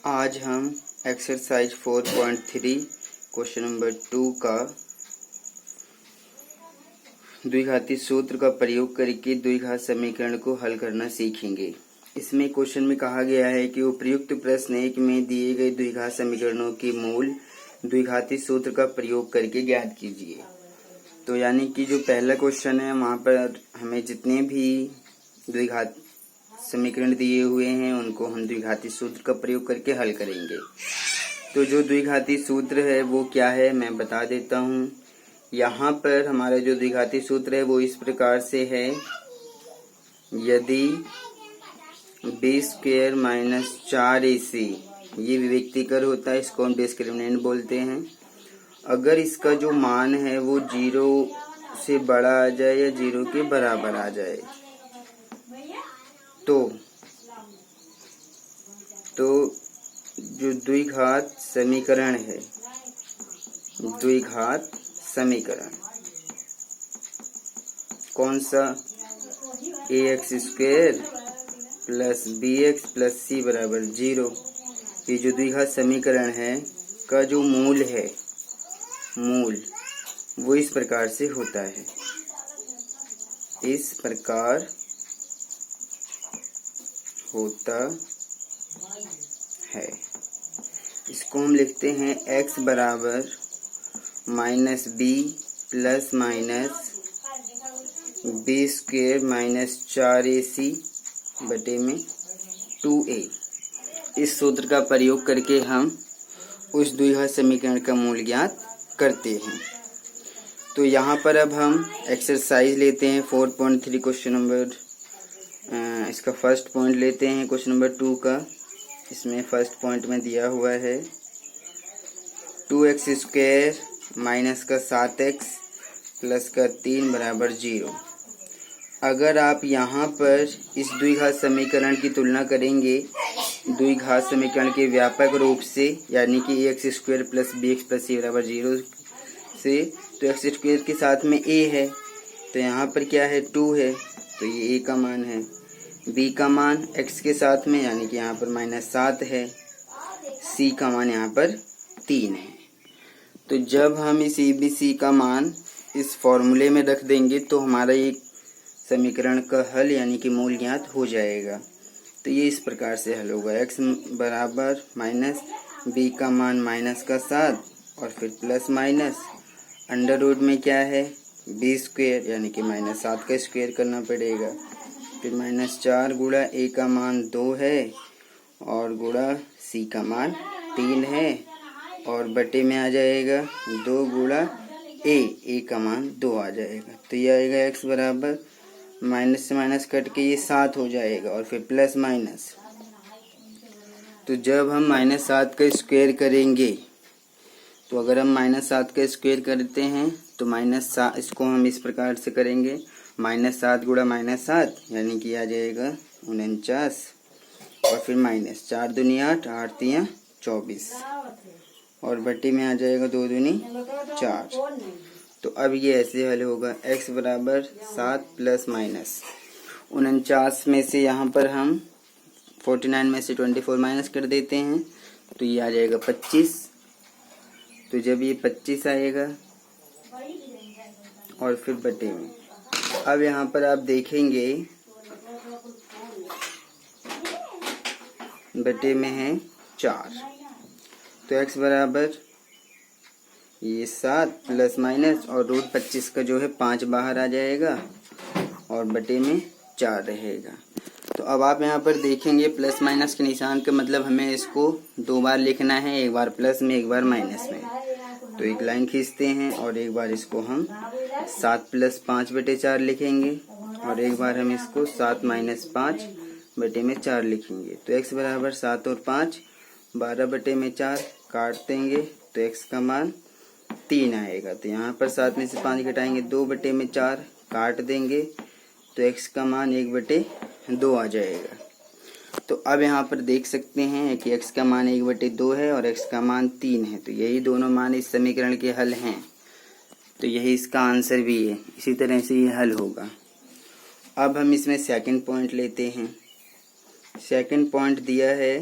आज हम exercise 4.3 question number 2 का द्विघाती सूत्र का प्रयोग करके द्विघात समीकरण को हल करना सीखेंगे। इसमें क्वेश्चन में कहा गया है कि उपर्युक्त प्रश्न 1 में दिए गए द्विघात समीकरणों के मूल द्विघाती सूत्र का प्रयोग करके ज्ञात कीजिए। तो यानी कि जो पहला क्वेश्चन है वहाँ पर हमें जितने भी द्विघात समीकरण दिए हुए हैं उनको हम द्विघाती सूत्र का प्रयोग करके हल करेंगे। तो जो द्विघाती सूत्र है वो क्या है मैं बता देता हूँ। यहाँ पर हमारा जो द्विघाती सूत्र है वो इस प्रकार से है, यदि b² माइनस 4ac ये विभक्तिकर होता है, इसको हम डिस्क्रिमिनेंट बोलते हैं। अगर इसका जो मान है वो 0 से बड़ा आ जाए या 0 के बराबर आ जाए तो जो द्विघात समीकरण है, द्विघात समीकरण कौन सा, ax² plus bx plus c बराबर 0, ये जो द्विघात समीकरण है का जो मूल है, मूल वो इस प्रकार से होता है, इस प्रकार होता है। इसको हम लिखते हैं x बराबर -b plus minus b² minus 4ac बटे में 2a। इस सूत्र का प्रयोग करके हम उस द्विघात समीकरण का मूल ज्ञात करते हैं। तो यहाँ पर अब हम एक्सरसाइज लेते हैं 4.3 क्वेश्चन नंबर, इसका फर्स्ट पॉइंट लेते हैं क्वेश्चन नंबर 2 का। इसमें फर्स्ट पॉइंट में दिया हुआ है 2x² माइनस का 7x प्लस का 3 बराबर 0। अगर आप यहाँ पर इस द्विघात समीकरण की तुलना करेंगे द्विघात समीकरण के व्यापक रूप से, यानी कि ax² plus bx plus c बराबर 0 से, तो x² के साथ में a है तो यहाँ पर क्या है 2 है, तो ये a का मान है। b का मान x के साथ में यानी कि यहाँ पर -7 है, c का मान यहाँ पर 3 है। तो जब हम इस abc का मान इस फॉर्मूले में रख देंगे तो हमारा एक समीकरण का हल यानी कि मूल ज्ञात हो जाएगा। तो ये इस प्रकार से हल होगा, x बराबर माइनस b का मान -7 और फिर प्लस माइनस अंडर रूट में क्या है b² यानी कि -7 का स्क्वायर करना पड़ेगा, फिर -4 गुणा a का मान 2 है और गुणा c का मान 3 है और बटे में आ जाएगा 2 गुणा a का मान 2 आ जाएगा। तो ये आएगा x बराबर माइनस से माइनस कट के ये 7 हो जाएगा और फिर प्लस माइनस। तो जब हम -7 का स्क्वायर करेंगे तो अगर हम -7 का स्क्वायर करते हैं तो -7 इसको हम इस प्रकार से करेंगे, -7 गुणा -7 यानी कि आ जाएगा 49 और फिर -4 दूनी 8, 8 तियां 24 और बट्टी में आ जाएगा 2 दूनी 4। तो अब ये ऐसे हल होगा, x बराबर 7 प्लस माइनस 49 में से यहाँ पर हम 49 में से 24 माइनस कर देते हैं तो ये आ जाएगा 25। तो जब ये 25 आएगा और फिर बटे में, अब यहाँ पर आप देखेंगे बटे में है 4, तो x बराबर ये 7 प्लस माइनस और रूट 25 का जो है 5 बाहर आ जाएगा और बटे में 4 रहेगा। तो अब आप यहाँ पर देखेंगे प्लस माइनस के निशान का मतलब हमें इसको 2 बार लिखना है, एक बार प्लस में एक बार माइनस में। तो एक लाइन खींचते हैं और एक बार इसको हम 7 प्लस 5 बटे 4 लिखेंगे और एक बार हम इसको 7 माइनस 5 बटे में 4 लिखेंगे। तो x बराबर 7 और 5 12 बटे में 4 काट देंगे तो x का मान 3 आएगा। तो यहाँ पर 7 में से 5 घटाएंगे 2 बटे में 4 काट देंगे तो x का मान 1 बटे 2 आ जाएगा। तो अब यहाँ पर देख सकते हैं कि x का मान 1 बटे 2 है और x का मान 3 है, तो यही दोनों मान इस समीकरण के हल हैं। तो यही इसका आंसर भी है, इसी तरह से ये हल होगा। अब हम इसमें सेकंड पॉइंट लेते हैं। सेकंड पॉइंट दिया है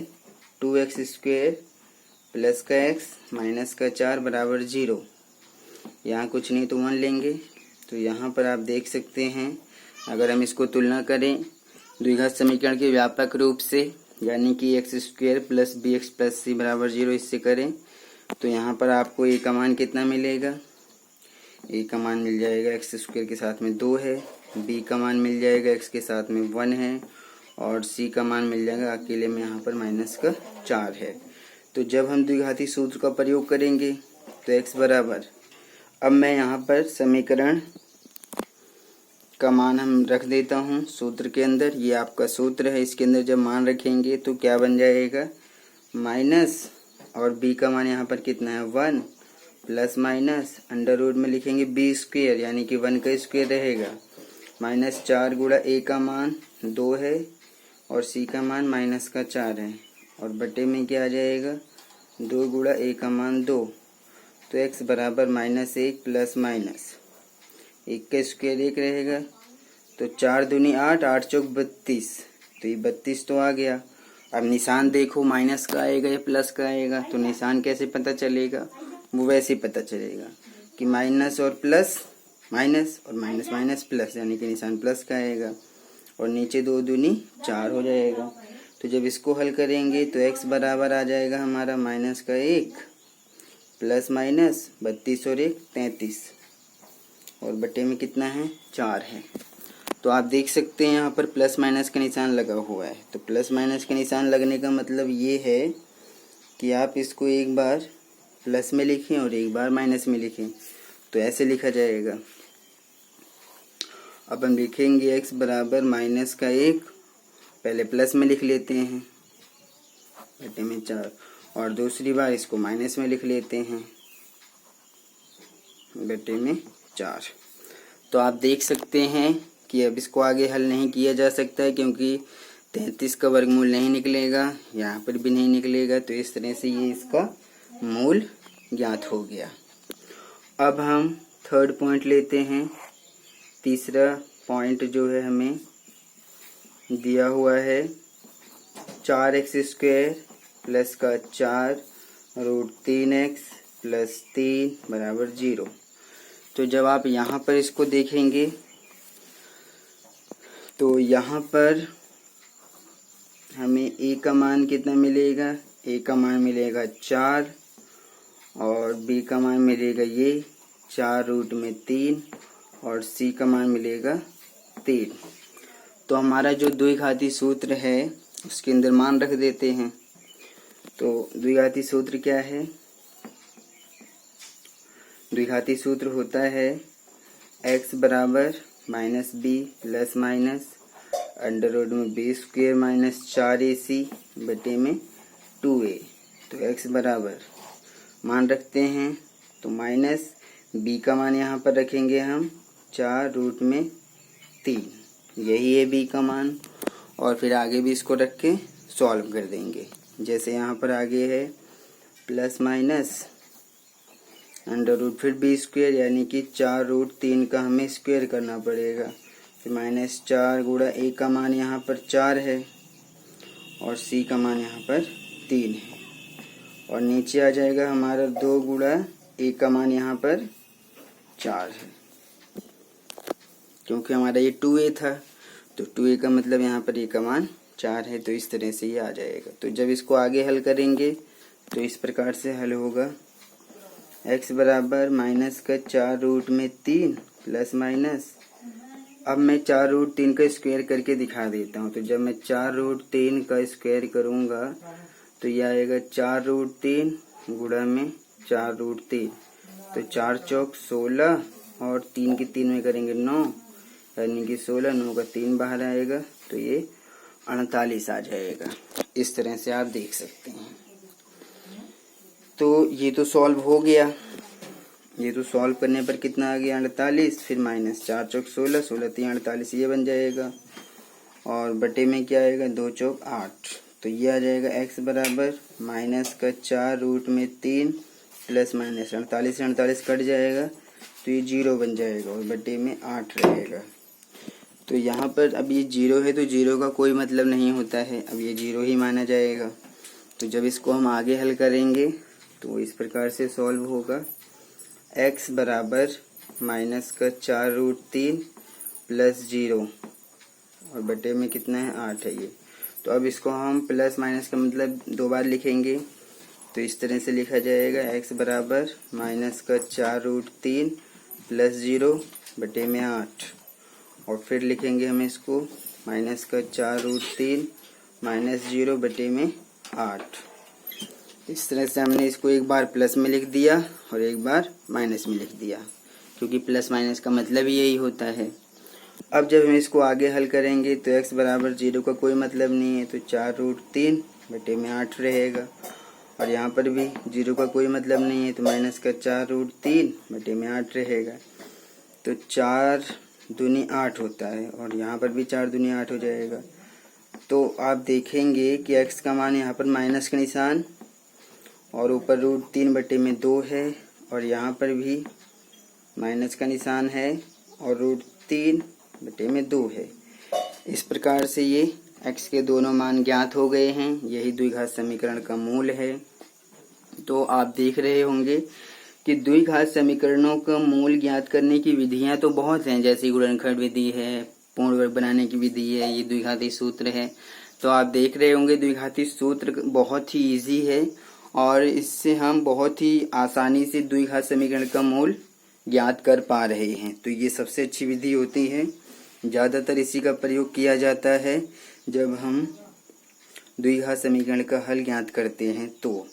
2x² प्लस का x माइनस का 4 बराबर 0। यहाँ कुछ नहीं तो 1 लेंगे। तो यहाँ पर आप देख सकते हैं, अगर हम इसको तुलना करें द्विघात समीकरण के व्यापक रूप से, यानी कि x² plus bx plus c बराबर 0 इससे करें, तो यहाँ पर आपको a का मान कितना मिलेगा? a का मान मिल जाएगा x² के साथ में 2 है, b का मान मिल जाएगा x के साथ में 1 है, और c का मान मिल जाएगा अकेले में यहाँ पर माइनस का 4 है। तो जब हम द्विघाती सूत्र का प्रयोग करेंगे तो x बराबर, अब मैं यहाँ पर समीकरण का मान हम रख देता हूँ सूत्र के अंदर। ये आपका सूत्र है, इसके अंदर जब मान रखेंगे तो क्या बन जाएगा? माइनस, और b का मान यहाँ पर कितना है? 1 प्लस माइनस अंडर रूट में लिखेंगे b² यानी कि 1 का स्क्वायर रहेगा, माइनस 4 गुणा a का मान 2 है और c का मान माइनस का 4 है, और बटे में क्या आ जाएगा? 2 गुणा a का मान 2। तो x बराबर -1 प्लस माइनस 1 का स्क्वायर 1 रहेगा, तो 4 दूनी 8, 8 चौक 32, तो ये 32 तो आ गया। अब निशान देखो, माइनस का आएगा या प्लस का आएगा, तो निशान कैसे पता चलेगा? वो वैसे ही पता चलेगा कि माइनस और प्लस माइनस और माइनस माइनस प्लस, यानी कि निशान प्लस का आएगा, और नीचे 2 दूनी 4 हो जाएगा। तो जब इसको हल करेंगे तो x बराबर आ जाएगा हमारा माइनस का 1 प्लस माइनस 32 और 1 33, और बटे में कितना है? 4 है। तो आप देख सकते हैं यहाँ पर प्लस माइनस का निशान लगा हुआ है। तो प्लस माइनस का निशान लगने का मतलब ये है कि आप इसको एक बार प्लस में लिखें और एक बार माइनस में लिखें, तो ऐसे लिखा जाएगा। अब हम लिखेंगे x बराबर माइनस का 1, पहले प्लस में लिख लेते हैं बटे में 4, और दूसरी बार इसको माइनस में लिख लेते हैं बटे में 4। तो आप देख सकते हैं कि अब इसको आगे हल नहीं किया जा सकता है, क्योंकि 33 का वर्गमूल नहीं निकलेगा, यहाँ पर भी नहीं निकलेगा। तो इस तरह से ये इसका मूल ज्ञात हो गया। अब हम थर्ड पॉइंट लेते हैं। तीसरा पॉइंट जो है हमें दिया हुआ है 4x² प्लस का 4 रूट 3x प्लस 3 बराबर 0। तो जब आप यहाँ पर इसको देखेंगे तो यहाँ पर हमें a का मान कितना मिलेगा? a का मान मिलेगा 4, और b का मान मिलेगा ये 4 रूट में 3, और c का मान मिलेगा 3। तो हमारा जो द्विघाती सूत्र है उसके अंदर मान रख देते हैं। तो द्विघाती सूत्र क्या है? द्विघाती सूत्र होता है x बराबर -b plus minus under root में b² माइनस 4ac बटे में 2a। तो x बराबर मान रखते हैं, तो माइनस b का मान यहाँ पर रखेंगे हम 4 रूट में 3, यही है b का मान, और फिर आगे भी इसको रख के सॉल्व कर देंगे। जैसे यहाँ पर आगे है प्लस माइनस अंडर रूट फिर b² यानी कि 4 रूट 3 का हमें स्क्वायर करना पड़ेगा, फिर माइनस 4 गुणा a का मान यहाँ पर 4 है और c का मान यहाँ पर 3 है, और नीचे आ जाएगा हमारा 2 गुणा a का मान यहाँ पर 4 है, क्योंकि हमारा ये 2a था, तो 2a का मतलब यहाँ पर a का मान 4 है। तो इस तरह से ये आ जाएगा। तो जब इसको आगे हल करेंगे तो इस प्रकार से हल होगा। x बराबर माइनस का 4 रूट में 3 प्लस माइनस, अब मैं 4 रूट 3 का स्क्वायर करके दिखा देता हूँ। तो जब मैं 4 रूट 3 का स्क्वायर करूँगा तो यह आएगा 4 रूट 3 गुणा में 4 रूट 3, तो 4 चौक 16, और 3 की 3 में करेंगे 9, यानी कि 16, 9 का 3 बाहर आएगा, तो ये 48 आ जाएगा। इस तरह से आप देख सकते हैं। तो ये तो सॉल्व हो गया। ये तो सॉल्व करने पर कितना आ गया? 48, फिर माइनस 4 चौक 16, 16 3 48, ये बन जाएगा, और बटे में क्या आएगा? 2 चौक 8, तो ये आ जाएगा x बराबर माइनस का 4 रूट में 3 प्लस माइनस 48 से 48 कट जाएगा, तो ये 0 बन जाएगा, और बटे में 8 रहेगा। तो यहाँ पर अब ये 0 है, तो 0 का कोई मतलब नहीं होता है, अब ये 0 ही माना जाएगा। तो जब इसको हम आगे हल करेंगे तो इस प्रकार से सॉल्व होगा। x बराबर -4√3 प्लस 0 और बटे में कितना है 8 है ये। तो अब इसको हम प्लस माइनस का मतलब दो बार लिखेंगे तो इस तरह से लिखा जाएगा x बराबर -4√3 प्लस 0 बटे में 8 और फिर लिखेंगे हम इसको -4√3 माइनस 0 बटे में 8। इस तरह से हमने इसको एक बार प्लस में लिख दिया और एक बार माइनस में लिख दिया, क्योंकि प्लस माइनस का मतलब ही यही होता है। अब जब हम इसको आगे हल करेंगे तो x बराबर 0 का कोई मतलब नहीं है, तो 4√3 बटे में 8 रहेगा। और यहाँ पर भी 0 का कोई मतलब नहीं है, तो -4√3 बटे में 8 रहेगा। तो 4 दूनी 8 होता है और यहाँ पर भी 4 दूनी 8 हो जाएगा। तो आप देखेंगे कि x का मान यहाँ पर माइनस का निशान और ऊपर √3 बटे में 2 है और यहाँ पर भी माइनस का निशान है और √3 बटे में 2 है। इस प्रकार से ये x के दोनों मान ज्ञात हो गए हैं। यही द्विघात समीकरण का मूल है। तो आप देख रहे होंगे कि द्विघात समीकरणों का मूल ज्ञात करने की विधियां तो बहुत हैं, जैसे गुणनखंड विधि है, पूर्ण वर्ग बनाने की विधि है, ये द्विघाती सूत्र है। तो आप देख रहे होंगे द्विघाती सूत्र बहुत ही इजी है और इससे हम बहुत ही आसानी से द्विघात समीकरण का मूल ज्ञात कर पा रहे हैं। तो ये सबसे अच्छी विधि होती है। ज़्यादातर इसी का प्रयोग किया जाता है जब हम द्विघात समीकरण का हल ज्ञात करते हैं। तो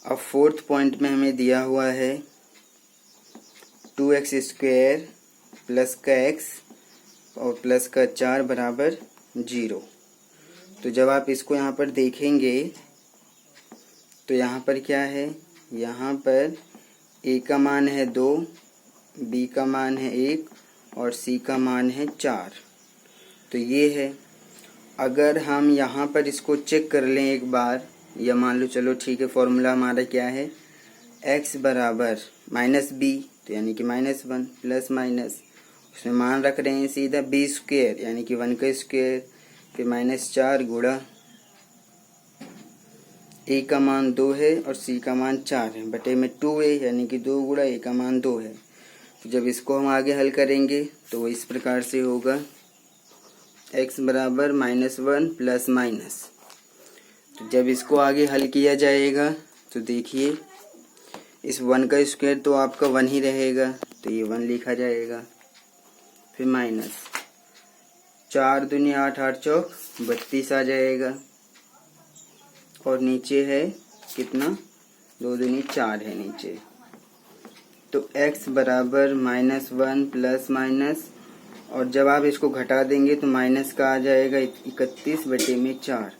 अब फोर्थ पॉइंट में हमें दिया हुआ है 2x² प्लस का x और प्लस का 4 बराबर 0। तो जब आप इसको यहाँ पर देखेंगे तो यहाँ पर क्या है, यहाँ पर a का मान है 2, b का मान है 1 और c का मान है 4। तो ये है। अगर हम यहाँ पर इसको चेक कर लें एक बार, या मान लो चलो ठीक है, फॉर्मूला हमारा क्या है, x बराबर -b तो यानी कि -1 प्लस माइनस उसमें मान रख रहे हैं सीधा b² यानी कि 1 का स्क्वायर, फिर -4 गुणा a का मान 2 है और c का मान 4 है बटे में 2a यानी कि 2 गुणा a का मान 2 है। तो जब इसको हम आगे हल करेंगे तो इस प्रकार से होगा x बराबर -1 प्लस माइनस। तो जब इसको आगे हल किया जाएगा तो देखिए इस 1 का स्क्वायर तो आपका 1 ही रहेगा, तो ये 1 लिखा जाएगा। फिर माइनस 4 दूनी 8, 8 चौक 32 आ जाएगा और नीचे है कितना, 2 दूनी 4 है नीचे। तो x बराबर -1 प्लस माइनस और जब आप इसको घटा देंगे तो माइनस का आ जाएगा 31 बटे में 4।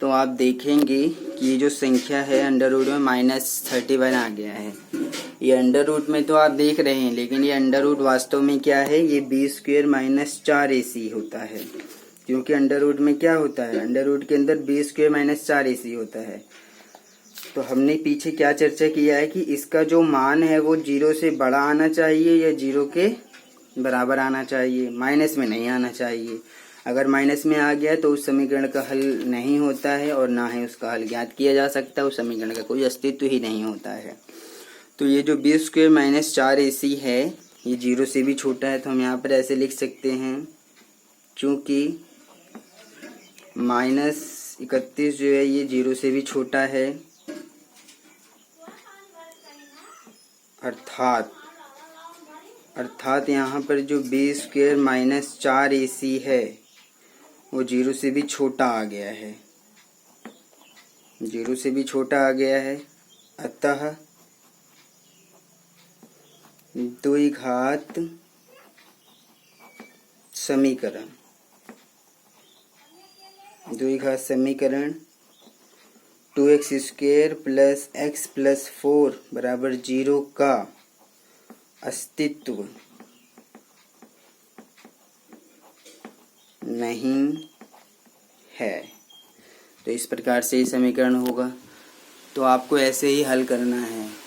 तो आप देखेंगे कि ये जो संख्या है अंडर रूट में -31 आ गया है। ये अंडर रूट में तो आप देख रहे हैं, लेकिन ये अंडर रूट वास्तव में क्या है, ये b² - 4ac होता है। क्योंकि अंडर रूट में क्या होता है, अंडर रूट के अंदर b² - 4ac होता है। तो हमने पीछे क्या चर्चा किया है कि इसका जो मान है वो 0 से बड़ा आना चाहिए या 0 के बराबर आना चाहिए, माइनस में नहीं आना चाहिए। अगर माइनस में आ गया तो उस समीकरण का हल नहीं होता है और ना ही उसका हल ज्ञात किया जा सकता है, उस समीकरण का कोई अस्तित्व ही नहीं होता है। तो ये जो b² - 4ac है ये 0 से भी छोटा है, तो हम यहाँ पर ऐसे लिख सकते हैं, चूँकि -31 जो है ये 0 से भी छोटा है, अर्थात यहाँ पर जो b² - 4ac है वो 0 से भी छोटा आ गया है, 0 से भी छोटा आ गया है। अतः द्विघात समीकरण 2x² प्लस x प्लस 4 बराबर 0 का अस्तित्व नहीं है। तो इस प्रकार से ही समीकरण होगा। तो आपको ऐसे ही हल करना है।